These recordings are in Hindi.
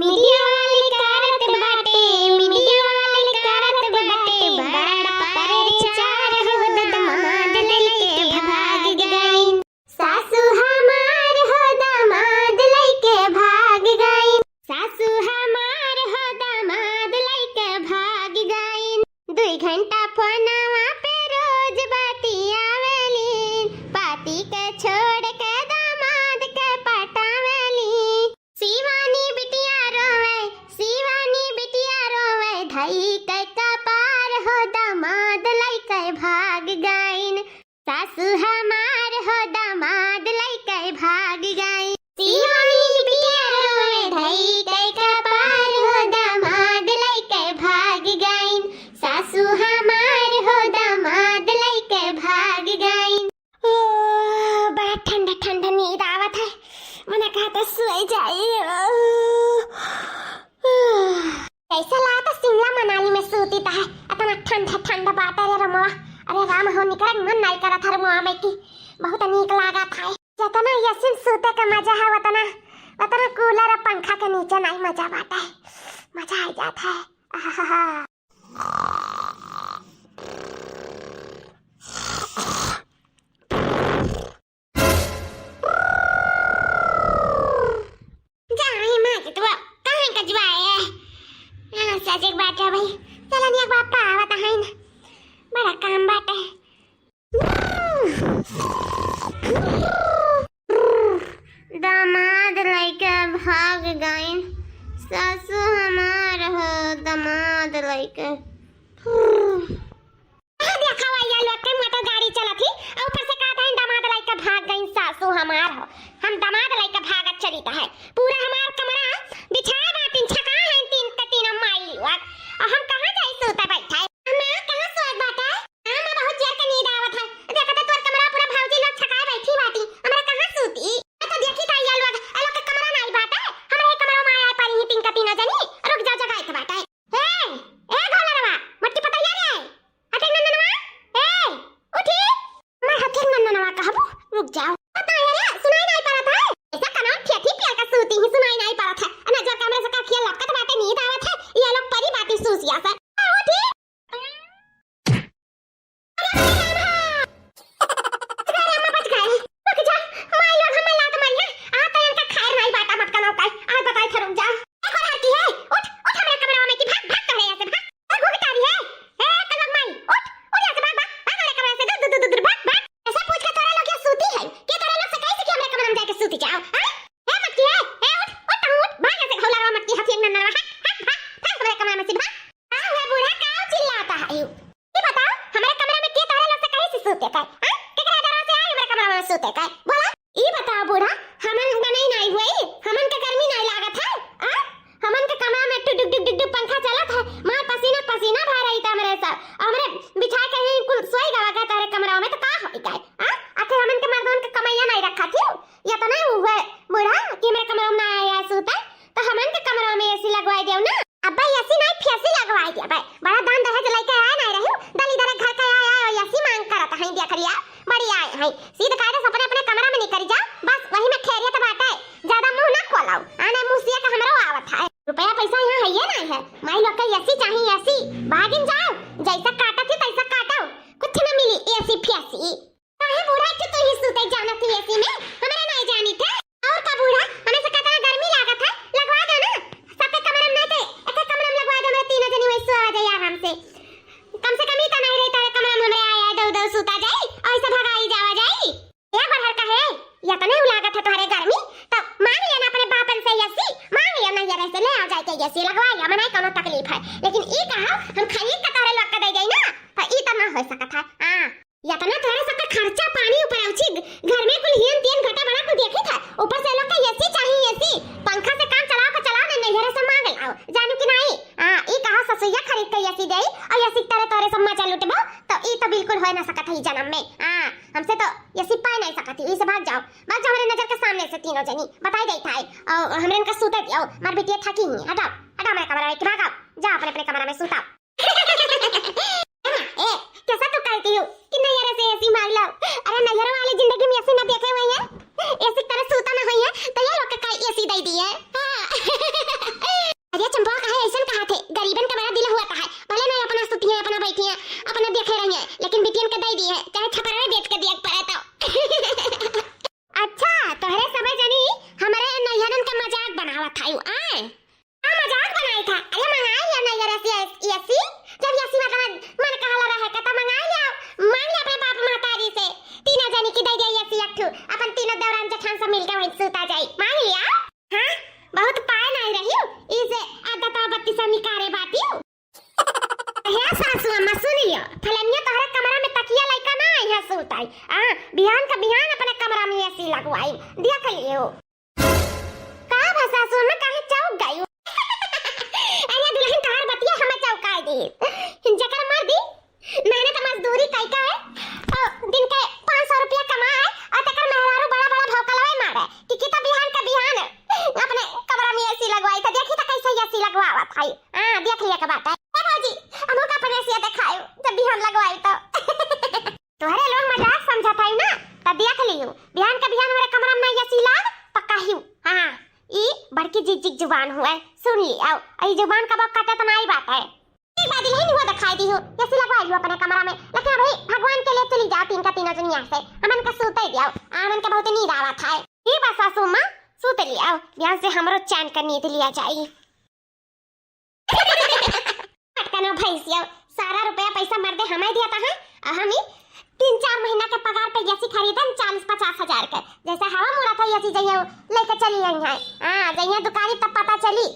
मीडिया वाली कारत बाटे, मीडिया वाली कारत बाटे, बड़ा परचार हो दामाद लइके भाग गईन। सासू हमार हो दामाद लइके भाग गईन, सासू हमार हो दामाद लइके भाग गईन। 2 घंटा फोनवा पे रोज बाती आवेलीन, पाती के छोड़ के दामाद के पटावेली। शिवानी बिटिया रोवे, शिवानी बिटिया रोवे, धई के कपार हो दामाद लइके भाग गईन। सासू हमार हो दामाद लइके भाग गईन। शिवानी बिटिया रोवे, धई के कपार हो दामाद लइके भाग गईन। सासू हमार हो दामाद लइके भाग गईन। बड़ा ठंडा ठंडा नींद आवत है, मने कहता सोई जाई। कैसा लागता शिमला मनाली में सूती ता है, इतना ठंडा ठंडा बात है रमवा। अरे राम हो निकल मन नहीं करत हर मुआ में की, बहुत नीक लागत है। जतना यसिन सूते का मजा है उतना कूलर और पंखा के नीचे नहीं मजा बात है, मजा आ जाता है। आहा एक बात है भाई, चलन एक बात का आवत है न, बड़ा काम बात है। दामाद लइके भाग गईन, सासू हमार हो दामाद लइके। देखा भैया लोग के मोटर गाड़ी चलत ही, ऊपर से कहता है दामाद लइके भाग गईन, सासू हमार हो। हम दामाद लइके भागत चलीता है, पूरा हमार कमरा बिछाए बातिन छका है तीन का तीन माइल और हम कहां जाई सोता बैठा है। मैं कहां सोत बाटा, मैं बहुत जोर के नींद आवत है। देखा तो तोर कमरा पूरा भौजी लोग छकाए बैठी बाटी, हमरा कहां सूती। मैं तो देखी ताई लोग के कमरा नहीं बाटा, हमरे कमरा में आए पारी तीन का तीन जनी। रुक जा जगह के बाटा। ए गोलरवा मट्टी पतैया रे, हटे नन्ननवा, ए उठी। मैं हटे नन्ननवा कहबो, रुक जाओ। पता है रे सुनाई नहीं पड़ता है, ऐसा कनो ठेठी पिया का सूती ही सुनाई नहीं पड़ता है। नजर कैमरे से का खिया लटकत बाटे नींद आवत है, ये लोग परी बाटी सूसिया से। उठी तीनों जनी बताई देता है और हमरे इनका सूता दियो मार बेटिया थकी नहीं हटाओ हटाओ मेरे कमरा में भागो जा अपने अपने कमरा में सूताओ। ए कैसा तू कहती हो कि नैयर से ऐसी मार लो, अरे नैयर वाली जिंदगी में ऐसे ना देखे हुए हैं, ऐसी तरह सूता ना हुई है तो ये लोग का ऐसी दे दी है। बनाई था? अरे मंगाई लिया ना यार एसी जब एसी मतलब मन कहला रहे का तो मंगाई लिया। मांग ले अपने बाप महतारी से तीनों जनी की दे दे एसी अठू अपन तीनों दौरान जठान से मिलके वहीं सुता जाई। मांग लिया? हां बहुत पाए नहीं रही इसे आदत बत्ती से निकारे बाती हे सासू अम्मा सुनियो फलनिया तोहरे कमरा में तकिया लइका ना यहाँ सुताई बिहान का बिहान अपने कमरा में एसी लगवाई देख लियो का भाषा सुन में काहे चौक गई अरे दुल्हन तोहर बतिया हमें चौका दी जकर मर्दी मेहनत मजदूरी कई का है और दिन के 500 रुपया कमाए और तकर मेहरारू बड़ा बड़ा भौकलवे मारे कि तो बिहान का बिहान अपने कमरा में एसी लगवाई था। देखी तो कैसे एसी लगवावत है देख लिया का बात है बाबूजी हम का अपने एसी दिखायो जब बिहान लगवाई तो तोहरे लोग मजाक समझत है ना त देख लियो बिहान का बिहान हमारे कमरा में एसी लग पक्का ही हां ई बड़की जिग जुबान हुआ सुन ली आओ ई जुबान का बक काटे तो नहीं बात है एक बात नहीं हुआ दिखाई दी हो एसी लगवा लियो अपने कमरा में लेकिन भाई भगवान के लिए चली जाओ तीन का तीनों दुनिया से हमन का सूते दियो आमन के बहुत नींद आवत है ई बस सासू मां सूते लियो बिहान से हमरो चैन का नींद लिया जाई कनो भैंसिया सारा रुपया पैसा मर दे हमें दिया था हम ही 3-4 महीना के पगार पे एसी खरीदन 40-50 हजार के जैसे हवा मुड़ा था एसी जइयो लेके चली आई है हां जइया दुकानी तब पता चली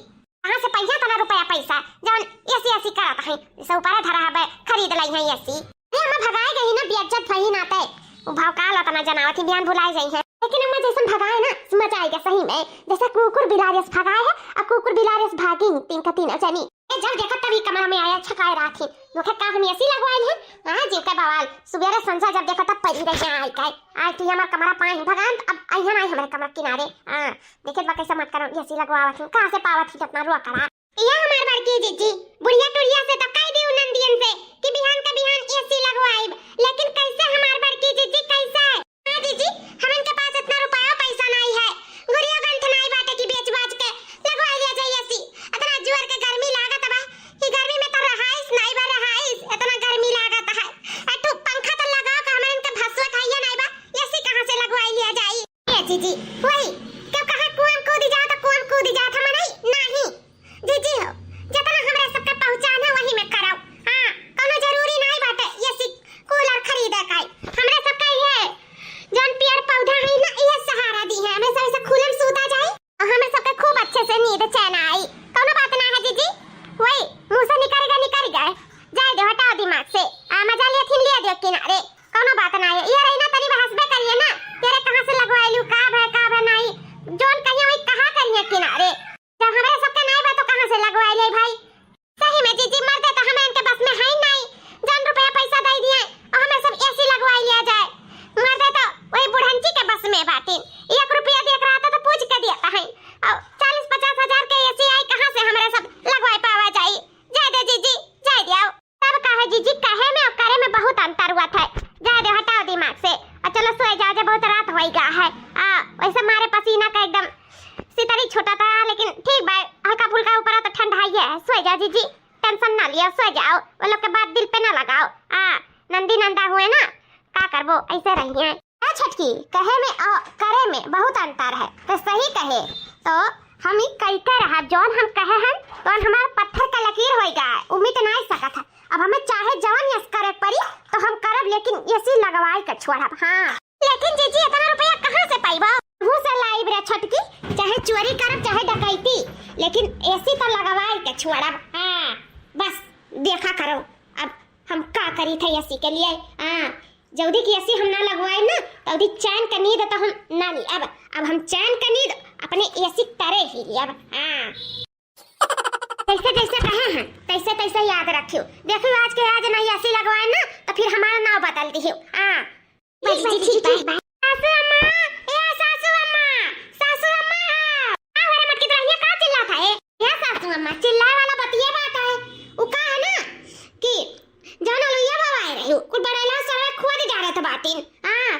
कहां से पैसा तना रुपया पैसा जवन एसी करत है से ऊपर धरा है खरीद लई है एसी ये हम भगाए गई ना बेइज्जत भई नाते वो भाव का लतना जनावत ही बिहान भुलाए गई है लेकिन हम जैसे भगाए ना मजा आएगा सही में जैसे कुकुर बिलारिस भगाए है और कुकुर बिलारिस भागी तीन का तीन जनी जब देखा तभी कमरा में आया छकाए रहा थी लोखे का हम एसी लगवाए हैं हां जीव के बवाल सुबह संसा जब देखा तब पड़ी रही आई काय आज तू हमारा कमरा पाए भगान अब आई है हमारे कमरा किनारे हां देखे बा कैसे मत करो एसी लगवावत हूं कहां से पावत थी अपना रुआ करा या हमार बड़की जीजी बुढ़िया टुड़िया से तो कह दी नंदियन से कि बिहान का बिहान एसी लगवाई लेकिन कैसे हमार बड़की जीजी कैसे हां जीजी हमन के पास इतना रुपया पैसा नहीं है गुड़िया गंठ नहीं बाटे की बेच बाज के लगवा लिया जाए एसी इतना जोर के गर्मी लागत बा कि गर्मी में तो रहाइस नहीं बा रहाइस इतना गर्मी लागत है अटू पंखा तो लगाओ का हमन के भसवा खाइए नहीं बा एसी कहां से लगवाई लिया जाए ये जीजी वही कब कहां कुआं कूद जाओ तो कुआं कूद जाओ हम नहीं जीजी हो जितना हमरा सबके पहचान है वही में कराओ हां कोनो जरूरी नहीं बाटे एसी कूलर खरीदे काई हमरा सबका ये जन पेड़ पौधा है ना ये सहारा दी है हमें सबसे खुलम सूता जाए और हमें सबके खूब अच्छे से नींद चैन आई कोनो बात ना है जीजी वही मुंह से निकल गए जाए दो हटाओ दिमाग से मजा ले थी ले दो किनारे कोनो बात ना है ये रही ना तनी हंसबे करिए ना तेरे कहां से लगवाइलू का है नहीं जोन कहिए वही कहां करिए किनारे जब हमारे सबके नहीं बा तो कहां से लगवाई ले भाई सही में जीजी मर दे तो हमें इनके बस में है नहीं जान रुपया पैसा दे दिए और हमें सब एसी लगवाई लिया जाए मर दे तो वही बुढ़ंची के बस में बाटे 1 रुपया देख रहा था तो पूछ के दिया है और 40-50 हजार के एसी आई कहां से हमारे सब लगवाई पावा जाए जाए दे जीजी जाए दियो तब कहे जीजी कहे में और करे में बहुत अंतर हुआ था जाए दे हटाओ दिमाग से और चलो सो जाओ जब बहुत रात हो गया है वैसे मारे पसीना का एकदम सितारी छोटा था लेकिन ठीक बा हल्का फुल्का ऊपर तो ठंडा है सो जाओ जीजी टेंशन ना लियो सो जाओ वो लोग के बात दिल पे ना लगाओ नंदी नंदा हुए ना का करबो ऐसे रही है छटकी कहे में और करे में बहुत अंतर है तो सही कहे तो हम ही कहते रहा जौन हम कहे हैं तो हमारा पत्थर का लकीर होएगा उम्मीद नहीं सका था अब हमें चाहे जौन यस करे पड़ी तो हम करब लेकिन एसी लगवाई के छोड़ब हां लेकिन जीजी इतना रुपया कहां से पाइबो मुंह से लाइब रे छटकी चाहे चोरी करब चाहे डकैती लेकिन एसी तो लगवाई के छोड़ब हां बस देखा करो अब हम का करी थे एसी के लिए जल्दी की एसी हम ना लगवाए ना तो चैन का नींद तो हम ना ली अब हम चैन का नींद अपने एसी तरह ही ली अब कैसे कैसे कहे हैं कैसे कैसे याद रखियो देखियो आज के आज ना एसी लगवाए ना तो फिर हमारा नाम बदल दियो बस ठीक है सासू अम्मा ए सासू अम्मा हमारे मत की तरह का चिल्लाता है या सासू अम्मा चिल्लाए वाला बतिया बात है वो का है ना कि जानो लोया बाबा आए रहे कुछ बड़ेला सारे खुद जा रहे थे बातिन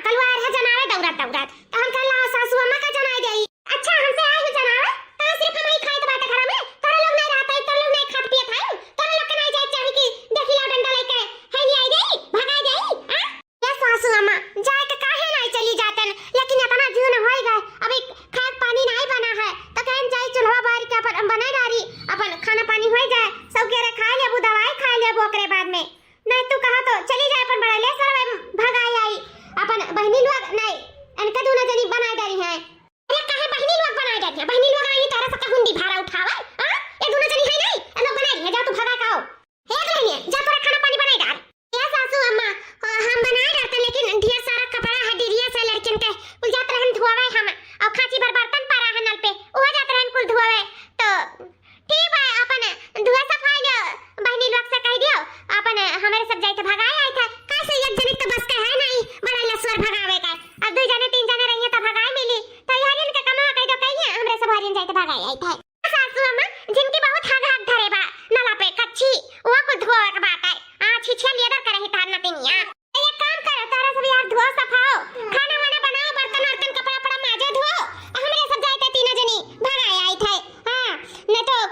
कलवा रहा जनावे दौड़त तो हम कहला सासू अम्मा का जनाए गई अच्छा हमसे आए हो जनावे तो सिर्फ हम ही खाए तो बात घर में तारा लोग नहीं रहता है तारा लोग नहीं खात पियत है तारा लोग के नहीं जाए चाहे कि देखी ला डंडा लेके है नहीं आई गई भगाई गई या सासू अम्मा जाए के काहे नहीं चली जातन लेकिन इतना जून हो गए अभी खाद पानी नहीं बना है तो कहन जाए चूल्हा बार के अपन बनाई डारी अपन खाना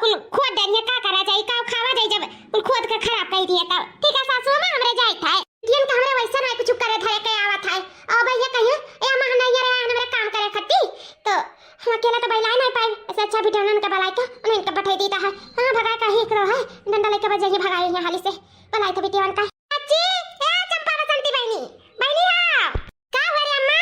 कुल खोद देनी का करा जाई का खावा जाई जब कुल खोद के खराब कर दिए तब ठीक है सासू मां हमरे जाई था टियन का हमरे वैसा नहीं कुछ करे था के आवत है अब भैया कहिए ए मां नहीं रे हमरे काम करे खत्ती तो हम अकेला तो बैला नहीं पाए ऐसे अच्छा भी डरन के बलाई का उन्हें इनका बैठा देता है हां भगा का ही करो है डंडा लेके बजे ही भगाई यहां हाली से बलाई तो बिटियान का अच्छी ए चंपा बसंती बहनी बहनी हां का हो रे अम्मा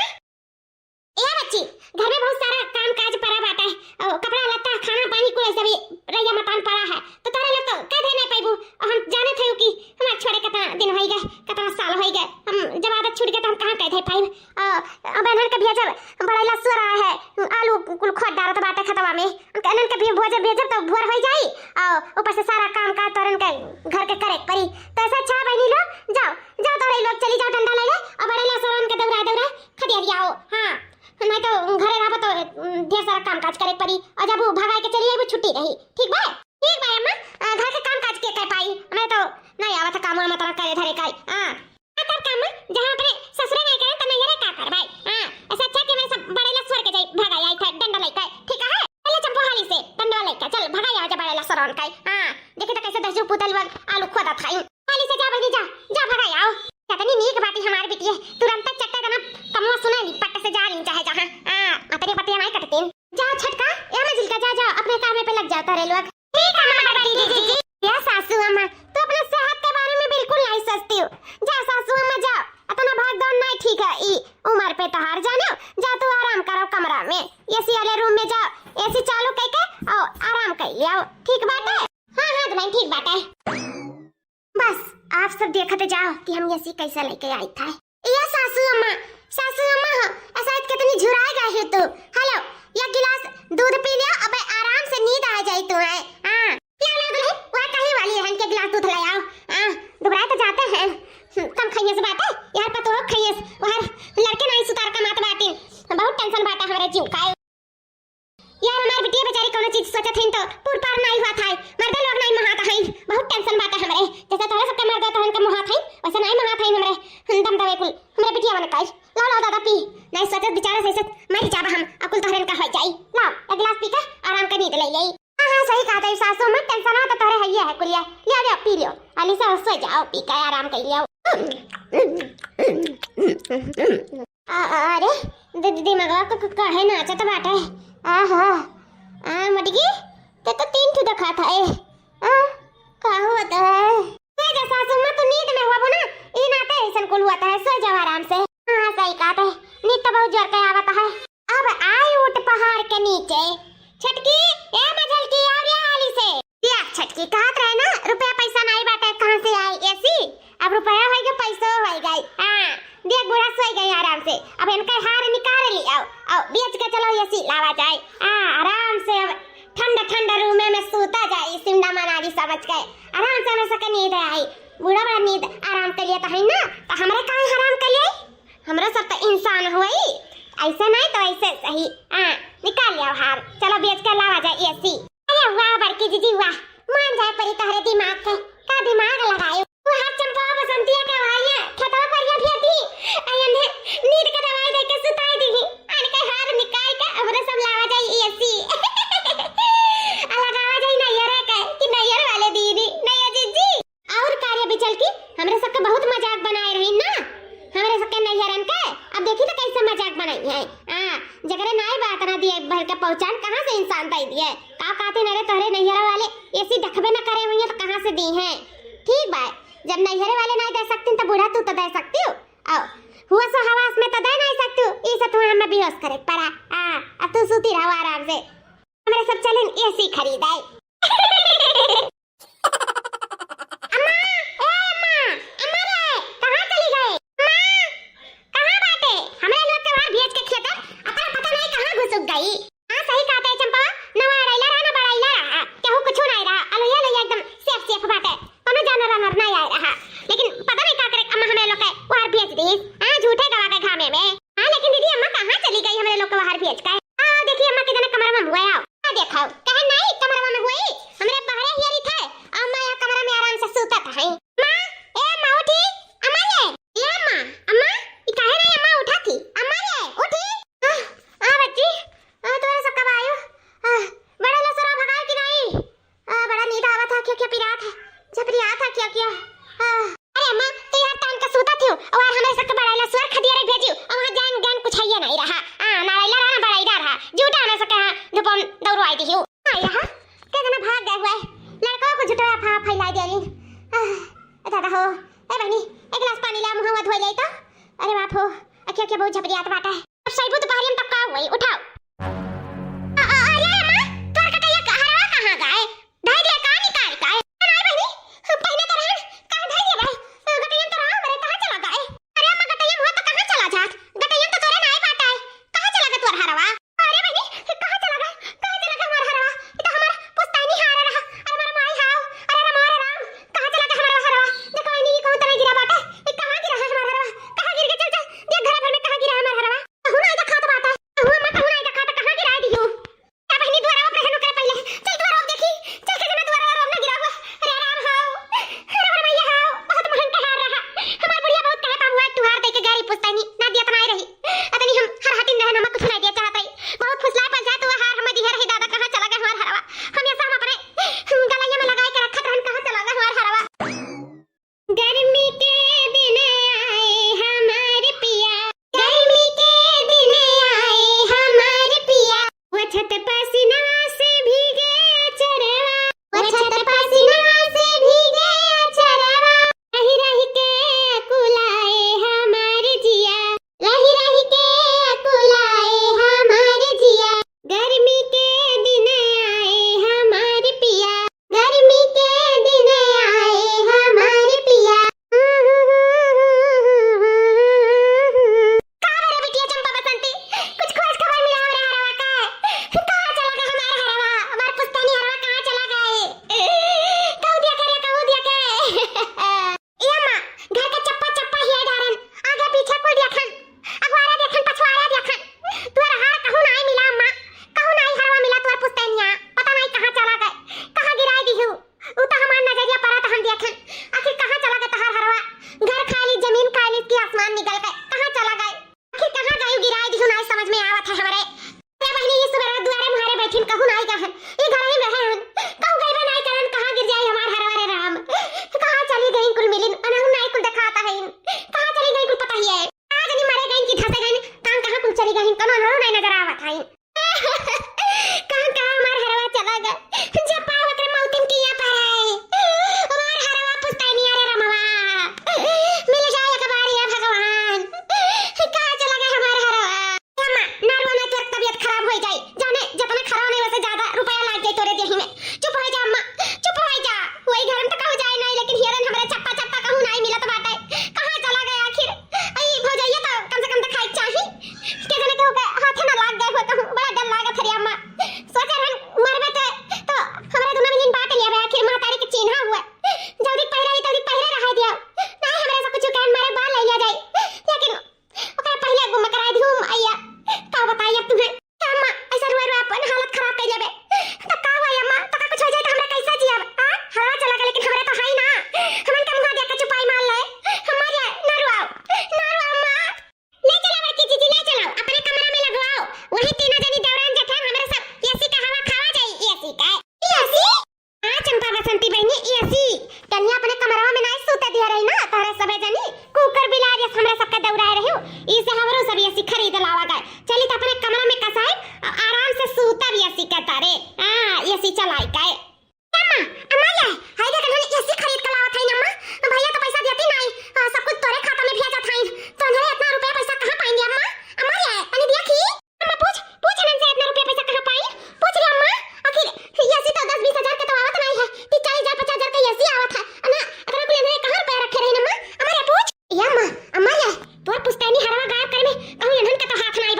ए बच्ची घर में बहुत सारा काम काज पड़ा बाटा है और कपड़ा लत्ता खाना पानी को ऐसा भी रैया मकान पड़ा है तो तारे लोग तो कह दे नहीं पाइबू हम जाने थे कि हमार छोड़े कितना दिन हो गए कितना साल हो गए हम जब आदत छूट गए तो हम कहां कह दे पाइब अब अनहर के भेजब बड़ा लसुआ रहा है आलू कुल खोद डालत बाटे खतवा में अनहर के भेजब तो भोर हो जाई और ऊपर से सारा काम का तोरन के घर के करे पड़ी तो ऐसा अच्छा बहनी लोग जाओ जाओ तोरे लोग चली जाओ डंडा ले ले और बड़े लसुरन के दौरा खदिया दियाओ हां नहीं तो घरे रहो तो ढेर सारा काम काज करे पड़ी और जब भगाए के चली आई वो छुट्टी रही ठीक बा अम्मा घर के काम काज के कर पाई मैं तो नहीं आवत काम में तरह करे धरे काई हां कर काम जहां अपने ससुरे नहीं करे तो नहीं रे का कर भाई हां ऐसा अच्छा कि मैं सब बड़े लसवर के जाई भगाई आई था डंडा लेके ठीक है पहले चंपो हाली से डंडा लेके चल भगाई आ जा बड़े लसरन काई हां देखे तो कैसे दस जो पुतल वग आलू खोदा था हाली से जा बनी जा भगाई आओ कितनी नीक बाटी हमारी बिटिया तुरंत चट्टा देना कमवा सुना ली पट्टे से जा ली चाहे जहां अपने पतिया नहीं कटते जा छटका ए मजिल का जा अपने काम पे लग जाता रे लोग ठीक है मां बेटी जी या सासू अम्मा तो अपने सेहत के बारे में बिल्कुल नहीं सोचती हो जा सासू अम्मा जा इतना भाग दौड़ नहीं ठीक है ई उम्र पे तो हार जाने जा तू आराम करो कमरा में एसी वाले रूम में जाओ एसी चालू करके और आराम कर लियो ठीक बात है हां हां तुम्हारी ठीक बात है बस आप सब देखते जाओ कि हम एसी कैसे लेके आई था या सासू अम्मा ऐसा कितनी झुराए गए है तू हेलो या गिलास दूध पी लिया अबे आराम से नींद आ जाए तुम्हें हां क्या लग रही वहां कहीं वाली है के गिलास दूध ले आओ हां दोबारा तो जाते हैं कम खाइए से बात है यार पर तो खाइए वहां लड़के नहीं सुतार का मात बाटी बहुत टेंशन बाटा हमारे जीव का यार हमारी बिटिया बेचारी कोनो चीज सोचत हन तो पूर पार नहीं हुआ था मर्दे लोग नहीं महात हन बहुत टेंशन बाटा हमरे जैसे तोरे सबके मर्दे तो उनके महात हन वैसे नहीं महात हन हमरे दम दवे कुल हमरे बिटिया बन काई ला दादा पी नहीं सोचत बेचारा से मर जाबा हम अकुल तोहरे का हो जाई ला एक गिलास पी के आराम कर नींद ले ले हां सही कहा था सासू मत टेंशन आ तो तोरे है कुलिया ले पी लियो अली से सो जाओ पी के आराम कर लियो अरे दीदी मगवा को कहे ना अच्छा तो बाटा है आहा मटकी ते तो तीन ठो दिखा था का होता है सो जा सासू मां तो नींद में हुआ ना ई नाते ऐसन कुल हुआ है सो जा आराम से हां सही कहा है नींद तो बहुत जोर के आवता है अब आई उठ पहाड़ के नीचे छटकी ए मजल की आ रे हाली से या छटकी कहत रहे ना रुपया पैसा नहीं बाटे कहां से आई ऐसी अब रुपया हो गया पैसा हो गई हां देख बुढ़ा सोई गई आराम से अब इनका हार निकाल ली आओ बेच के चलो ये सी लावा जाए आराम से अब ठंडा रूम में सूता जाए सिमडा मनाली समझ के आराम से हमें सके नींद आई बुढ़ा बड़ा नींद आराम कर लिया तो है ना तो हमरे काहे हराम कर लिए हमरा सब तो इंसान हुई ऐसे नहीं तो ऐसे सही निकाल लिया हार चलो बेच के लावा जाए एसी अरे वाह बड़की जीजी वाह मान जाए परी तहरे दिमाग का दिमाग लगाए वो हाथ चंपा बसंतिया के वालिया खतवा परिया फिरती आयने नींद का दवाई दे के सुताई दी अन के हार निकाल के हमरे सब लावा जाए एसी लगावा जाए नैयर के कि नैयर वाले दीदी नैया जीजी और कार्य भी चल की हमरे सबके बहुत मजाक बनाए रही ना हमरे सबके नैयरन के अब देखी तो कैसे मजाक बनाई है जगरे नाई बात ना दिए भर के पहचान कहां से इंसान दई दिए का कहते नरे तोरे नैयर वाले एसी देखबे ना करे हुई तो कहां से दी है ठीक बा जब नैहरे वाले नहीं दे सकती तो बूढ़ा तू तो दे सकती हो हुआ सो हवास में तो दे नहीं सकती हो इसे तू हमें बेहोश करे पड़ा अब तू सूती रहो आराम से हमरे सब चले एसी खरीदाए अम्मा ए अम्मा रे कहां चली गए अम्मा कहां बाटे हमरे लोग के वहां भेज के खेत अपना पता नहीं कहां घुस गई हां सही कहते है चंपा नवा आइला रहा ना बड़ाइला रहा केहू कुछ नहीं रहा अलुया ले एकदम सेफ बाटे कोनो जानवर नहीं आ रहा लेकिन पता नहीं क्या करे अम्मा हमें लोग के बाहर भेज दी झूठे गवा के घामे में लेकिन दीदी अम्मा कहां चली गई हमें लोग के बाहर भेज के देखिए अम्मा कितने कमरा में हुआ है देखो कहे नहीं कमरा में हुई क्या पिरात है झपरियात है क्या क्या अरे अम्मा तो यार तान का सूता थियो और हमें सक बड़ाइला स्वर खदिया रे भेजियो और वहां जान गान कुछ है नहीं रहा नारायला रहा बड़ाइला रहा झूठा ना सका दुपन दौड़ आई दियो आया हा के जना भाग गए हुए लड़का को झूठा फैला दिया दादा हो ए बहनी एक गिलास पानी ला मुंह धोई ले तो अरे बाप हो क्या क्या बहुत झपरियात बाटा है अब साइबू तो बाहर में तब का हुई उठाओ अरे अम्मा तोर कटैया हरवा कहां गए ढाई दिया का निकाल का नहीं बहनी पहले तो रहन कहां ढाई दिया भाई गटैया तो रहा मेरे कहां चला गए अरे अम्मा गटैया हुआ तो कहां चला जात गटैया तो तोरे नहीं बाटा है कहां चला गया तोर हरवा अरे बहनी कहां चला गया हमार हरवा ये तो हमार पुस्तानी हार रहा अरे हमार माई हाव अरे हमारे राम कहां चला गया हमारा हरवा देखो नहीं कौन तरह गिरा बाटा ये कहां गिरा है हमारा हरवा कहां गिर गया चल ये घर भर में कहां गिरा है हमारा हरवा कहूं ना इधर खात बाटा कहूं अम्मा कहूं ना इधर खात कहां गिरा दियो क्या बहनी द्वारा ऑपरेशन करे पहले चल द्वारा देखी चल के जना द्वारा और ना गिरा हुआ अरे राम हाव अरे हमारा मैया हाव बहुत महंग का हार रहा हमार बुढ़िया बहुत कहे पाहुआ तुहार दे के गाड़ी पुस्तानी ना दिया तो नहीं रही अतनी हम हर हाथिन रहे ना कुछ नहीं दिया चाहत रही बहुत फुसला पंचायत हुआ हार हम दिया रही दादा कहां चला गया हमार हरवा हम ऐसा हम अपने गलैया में लगा के रखत रहन कहां चला गया हमार हरवा गर्मी के दिन आए हमारे पिया गर्मी के दिन आए हमारे पिया वो छत पसीना से भीगे चरवा वो छत पसीना से भीगे चरवा रही रही के कुलाए हमारे जिया रही रही के कुलाए हमारे जिया गर्मी के दिन आए हमारे पिया गर्मी के दिन आए हमारे पिया कहां रे बिटिया चंपा बसंती कुछ खोज खबर मिला हमारे हरवा का कहां चला गया हमारा हरवा हमार पुस्तानी हरवा कहां चला गए कहू दिया के ए अम्मा घर का चप्पा चप्पा हिया डारन आगे पीछे कोई देखन अगवारा देखन पछवाड़ा देखन तोर हार कहू नहीं मिला अम्मा कहू नहीं हरवा मिला तोर पुस्तानिया पता नहीं कहां चला गए कहां गिराई दिहु उ तो हमार नजरिया पड़ा तो हम देखन आखिर कहां चला गया तहार हरवा घर खाली जमीन खाली की आसमान निकल गए कहां चला गए आखिर कहां गए गिराई दिहु नहीं समझ में आवत है हमरे अरे बहनी ये सुबह द्वारे मुहारे बैठिन कहू नहीं गहन ये घर में रहे हन कहू गए नहीं करन कहां गिर जाई हमार हरवा रे राम कहां चली गई कुल मिलिन अनहु नहीं कुल दिखाता है कहां चली गई कुल पता ही है आज नहीं मरे गई कि धसे गई कहां कहां कुल चली गई कनो नहीं नजर आवत है कहां कहां हमार हरवा चला गया जब पावत रे मौतिन किया पर है हमार हरवा पुस्तानी अरे रमवा मिल जाए एक बारी है भगवान कहां चला गया हमार हरवा अम्मा नरवा ना तोर तबीयत खराब हो जाए जाने जितना खराब नहीं वैसे ज्यादा रुपया लाग जाए तोरे देही में चुप हो जा अम्मा चुप हो जा वही घर में तो कहू जाए नहीं लेकिन हिरन हमरे चप्पा चप्पा कहू नहीं मिलत बाटे कहां चला गया आखिर आई हो जाइए तो कम से कम तो खाई चाहिए के जने के हाथ ना लाग गए हो कहूं बड़ा डर लागत है अम्मा सोचे रहन मरबे तो हमरे दुना में दिन बात लिया बे आखिर महतारी के चिन्हा हुआ जल्दी पहरे रहा दिया नहीं हमरे से कुछ कहन मारे बाल ले लिया जाए लेकिन ओकरा पहले गुम करा दिहु आया का बताई अब तुम्हें अम्मा ऐसा रोए रोए अपन हालत खराब कर लेबे तो का हुआ अम्मा तो का कुछ हो जाए तो हमरा कैसे जियब हवा चला गया लेकिन हमरे तो है ना हमन के मुंह देख के चुपाई मार ले हमारे ना रुआओ अम्मा ले चलो बड़की जीजी ले चलो अपने कमरा में लगवाओ वही तीनों जनी देवरान जेठान हमरे सब एसी का हवा खावा जाए एसी का एसी हां चंपा बसंती बहनी एसी कन्या अपने कमरा में नहीं सूते दिया रही ना तारे सबे जनी कुकर बिलार ये हमरे सबके दौड़ाए रहियो इसे हमरो सब एसी खरीद लावा गए चली तो अपने कमरा में कसाए आराम से सूता भी एसी के तारे एसी चलाई गए अम्मा अम्मा ये हाय देख हमने एसी खरीद के लावा था अम्मा भैया तो पैसा देती नहीं सब कुछ तोरे खाता में भेजा था तो ने इतना रुपया पैसा कहां पाएंगे अम्मा ये अनि देखी अम्मा पूछ नन से इतना रुपया पैसा कहां पाई पूछ रे अम्मा आखिर एसी तो 10-20 हजार के तो आवत नहीं है 40,000-50,000 का एसी आवत है ना अगर कुल ने कहां रुपया रखे रही अम्मा अम्मा पूछ ये अम्मा ये तोर पुस्तानी हरवा गायब करे में कहूं इन्हन के तो हाथ नहीं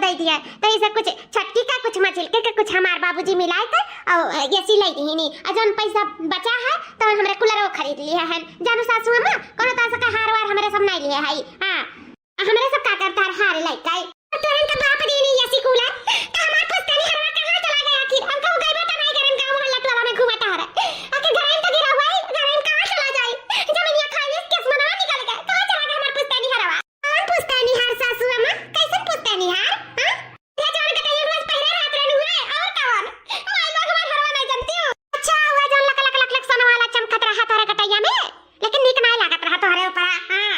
दे दिया, तो इसे कुछ छटकी का कुछ मछली का कुछ हमार बाबूजी मिलाए थे और ये सिलाई दी नहीं। और जौन पैसा बचा है तो हमरे कूलर वो खरीद लिया है। जानू सासू अम्मा कोनो तासा का हार वार हमरे सब नहीं लिए है। हां हमरे सब का करता हार लाई काई तोरन का बाप दी नहीं ऐसी कूलर तो हमार पुस्तनी हरवा कहां चला गया आखिर। हमको गई बता नहीं करन गांव मोहल्ला टोला में घुमाता है। आके घर में तो गिरा हुआ है, घर में कहां चला जाए? जमीनिया खाई किस मनवा निकल गया, कहां चला गया हमार पुस्तनी हरवा? कौन पुस्तनी हार सासू अम्मा? कैसे पुस्तनी हार? हां ये जौन का तैयार रोज पहले रात रहनु है और कौन? माई लोग हमार हरवा नहीं जानती हो। अच्छा हुआ जौन लक लक लक लक सोना वाला चमकत रहा तारा कटैया में, लेकिन नीक नहीं लागत रहा तोहरे ऊपर। हां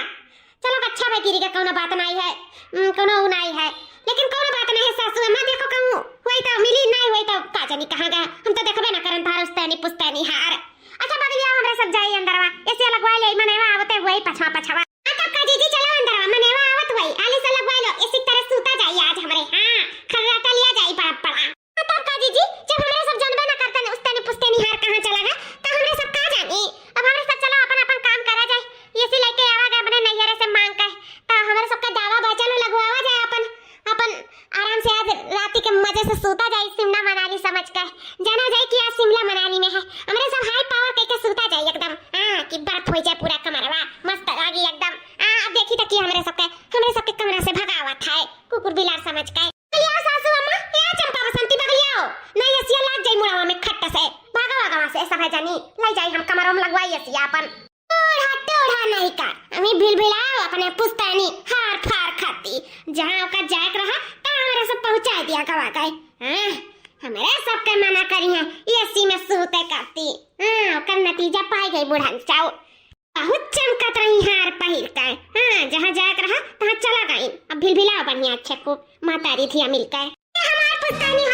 चलो अच्छा भाई गिरी का कोनो बात नहीं है, कोनो नहीं है, लेकिन कोनो बात नहीं है सासू अम्मा। देखो कहूं होई तो मिली नहीं होई तो का जानी कहां गया, हम तो देखबे ना करन थार उस्तनी पुस्तनी हार। अच्छा बगलिया हमरा सब जाई अंदरवा ऐसे लगवा ले मनेवा आवते वही पछवा पछवा। तब का जीजी चलो अंदरवा मनेवा आवत वही आली से लगवा लो इसी तरह सूता जाई आज हमरे। हां खर्राटा लिया जाई पड़ा पड़ा। तब का जीजी जब हमरे सब जानबे ना करते उस्तनी पुस्तनी हार कहां चला गया तो हमरे सब का जानी। अब हमरे सब चलो अपन अपन काम करा जाए, ये से लेके आवा गए अपने नैहरे से मांग के तो हमरे सब का दावा बचलो लगवावा जाए अपन अपन आराम से आज रात के मजे से सोता जाए शिमला मनाली समझ के। जाना जाए कि आज शिमला मनाली में है हमरे सब हाई पावर के सोता जाए एकदम। हां कि बर्फ हो जाए पूरा कमरवा मस्त लागी एकदम। अब देखी त कि हमरे सबके कमरा से भगावत है कुकुर बिलार समझ के। बगलिया सासू अम्मा या चंपा बसंती बगलिया नहीं ऐसी लाग जाई मुड़ावा में खट्टा से भागा भागा से सब है जानी ले जाई हम कमरों में लगवाई ऐसी अपन ओढ़ा नहीं का हमें भिलभिलाओ अपने पुस्तनी हार फार खाती जहां का जायक रहा ता हमारे सब पहुंचा दिया गवा गए। हां हमारे सब के मना करी है एसी में सोते करती। हां ओकर नतीजा पाई गई बुढ़ान चाओ बहुत चमकत रही हार पहिर के। हां जहां जायक रहा तहां चला गई। अब भिलभिलाओ बढ़िया अच्छे को मातारी थी मिलकर हमार पुस्तनी